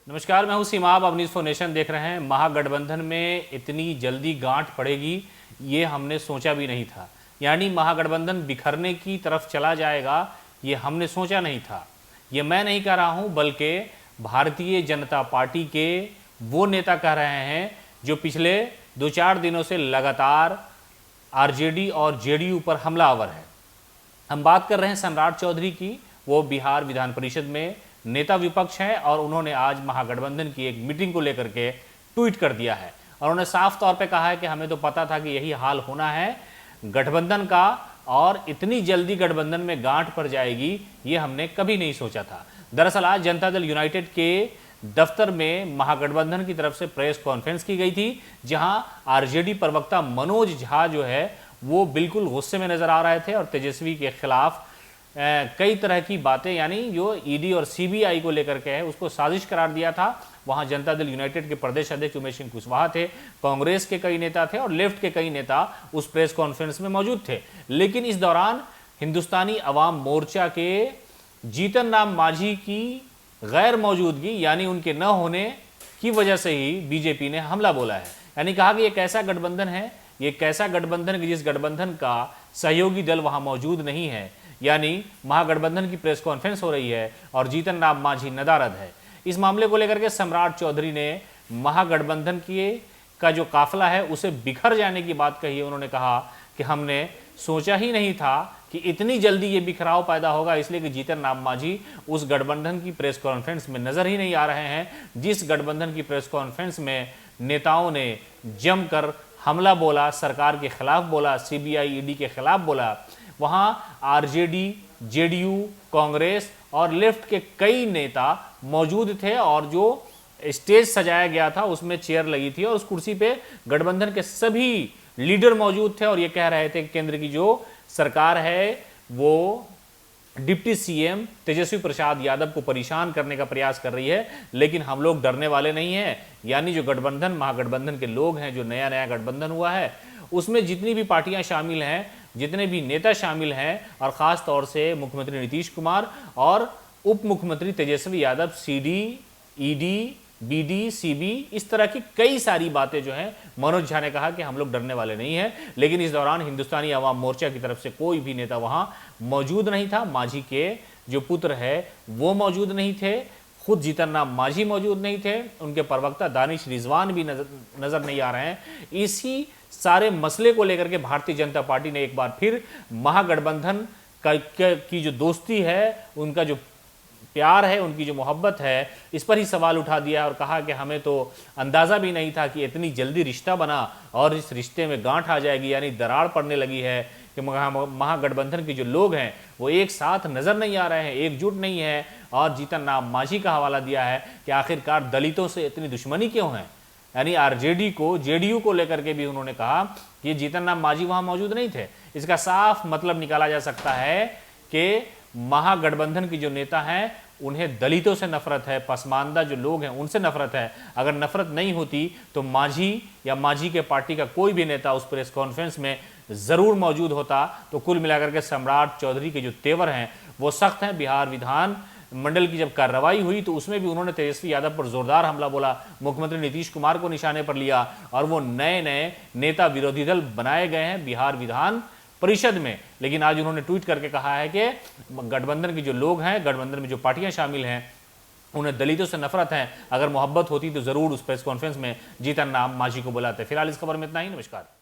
नमस्कार, मैं हूं सीमा। आप न्यूज़ फॉर नेशन देख रहे हैं। महागठबंधन में इतनी जल्दी गांठ पड़ेगी ये हमने सोचा भी नहीं था। यानी महागठबंधन बिखरने की तरफ चला जाएगा ये हमने सोचा नहीं था। ये मैं नहीं कह रहा हूं, बल्कि भारतीय जनता पार्टी के वो नेता कह रहे हैं जो पिछले 2-4 दिनों से लगातार आरजेडी और जेडीयू पर हमलावर है। हम बात कर रहे हैं सम्राट चौधरी की। वो बिहार विधान परिषद में नेता विपक्ष है और उन्होंने आज महागठबंधन की एक मीटिंग को लेकर के ट्वीट कर दिया है और उन्होंने साफ तौर पे कहा है कि हमें तो पता था कि यही हाल होना है गठबंधन का और इतनी जल्दी गठबंधन में गांठ पड़ जाएगी ये हमने कभी नहीं सोचा था। दरअसल आज जनता दल यूनाइटेड के दफ्तर में महागठबंधन की तरफ से प्रेस कॉन्फ्रेंस की गई थी, जहां आरजेडी प्रवक्ता मनोज झा जो है वो बिल्कुल गुस्से में नजर आ रहे थे और तेजस्वी के खिलाफ कई तरह की बातें, यानी जो ईडी और सीबीआई को लेकर के है उसको साजिश करार दिया था। वहां जनता दल यूनाइटेड के प्रदेश अध्यक्ष उमेश सिंह कुशवाहा थे, कांग्रेस के कई नेता थे और लेफ्ट के कई नेता उस प्रेस कॉन्फ्रेंस में मौजूद थे। लेकिन इस दौरान हिंदुस्तानी अवाम मोर्चा के जीतन राम मांझी की गैर मौजूदगी यानी उनके न होने की वजह से ही बीजेपी ने हमला बोला है। यानी कहा कि एक ऐसा गठबंधन है, ये एक ऐसा गठबंधन कि जिस गठबंधन का सहयोगी दल वहां मौजूद नहीं है। यानी महागठबंधन की प्रेस कॉन्फ्रेंस हो रही है और जीतन राम मांझी नदारद है। इस मामले को लेकर के सम्राट चौधरी ने महागठबंधन का जो काफिला है उसे बिखर जाने की बात कही है। उन्होंने कहा कि हमने सोचा ही नहीं था कि इतनी जल्दी ये बिखराव पैदा होगा, इसलिए कि जीतन राम मांझी उस गठबंधन की प्रेस कॉन्फ्रेंस में नजर ही नहीं आ रहे हैं जिस गठबंधन की प्रेस कॉन्फ्रेंस में नेताओं ने जमकर हमला बोला, सरकार के खिलाफ बोला, सीबीआई ईडी के खिलाफ बोला। वहां आरजेडी, जेडीयू, कांग्रेस और लेफ्ट के कई नेता मौजूद थे और जो स्टेज सजाया गया था उसमें चेयर लगी थी और उस कुर्सी पे गठबंधन के सभी लीडर मौजूद थे और ये कह रहे थे कि केंद्र की जो सरकार है वो डिप्टी सीएम तेजस्वी प्रसाद यादव को परेशान करने का प्रयास कर रही है, लेकिन हम लोग डरने वाले नहीं हैं। यानी जो गठबंधन, महागठबंधन के लोग हैं, जो नया नया गठबंधन हुआ है उसमें जितनी भी पार्टियां शामिल हैं, जितने भी नेता शामिल हैं और ख़ास तौर से मुख्यमंत्री नीतीश कुमार और उप मुख्यमंत्री Tejashwi Yadav, CD, ED, BD, CB, इस तरह की कई सारी बातें जो हैं, मनोज झा ने कहा कि हम लोग डरने वाले नहीं हैं। लेकिन इस दौरान हिंदुस्तानी अवाम मोर्चा की तरफ से कोई भी नेता वहां मौजूद नहीं था। मांझी के जो पुत्र है वो मौजूद नहीं थे, खुद जीतन राम मांझी मौजूद नहीं थे, उनके प्रवक्ता दानिश रिजवान भी नजर नहीं आ रहे हैं। इसी सारे मसले को लेकर के भारतीय जनता पार्टी ने एक बार फिर महागठबंधन की जो दोस्ती है, उनका जो प्यार है, उनकी जो मोहब्बत है, इस पर ही सवाल उठा दिया और कहा कि हमें तो अंदाज़ा भी नहीं था कि इतनी जल्दी रिश्ता बना और इस रिश्ते में गांठ आ जाएगी, यानी दरार पड़ने लगी है कि महागठबंधन के जो लोग हैं वो एक साथ नज़र नहीं आ रहे हैं, एकजुट नहीं है। और जीतन राम मांझी का हवाला दिया है कि आखिरकार दलितों से इतनी दुश्मनी क्यों है। यानी आरजेडी को, जेडीयू को लेकर के भी उन्होंने कहा कि जीतन राम मांझी वहां मौजूद नहीं थे। इसका साफ मतलब निकाला जा सकता है कि महागठबंधन के जो नेता हैं उन्हें दलितों से नफरत है, पसमानदा जो लोग हैं उनसे नफरत है। अगर नफरत नहीं होती तो मांझी या मांझी के पार्टी का कोई भी नेता उस प्रेस कॉन्फ्रेंस में जरूर मौजूद होता। तो कुल मिलाकर के सम्राट चौधरी के जो तेवर हैं वो सख्त हैं। बिहार विधान मंडल की जब कार्रवाई हुई तो उसमें भी उन्होंने तेजस्वी यादव पर जोरदार हमला बोला, मुख्यमंत्री नीतीश कुमार को निशाने पर लिया और वो नए नए नेता विरोधी दल बनाए गए हैं बिहार विधान परिषद में। लेकिन आज उन्होंने ट्वीट करके कहा है कि गठबंधन के जो लोग हैं, गठबंधन में जो पार्टियां शामिल हैं, उन्हें दलितों से नफरत है। अगर मोहब्बत होती तो जरूर उस प्रेस कॉन्फ्रेंस में जीतन राम मांझी को बुलाते। फिलहाल इस खबर में इतना ही। नमस्कार।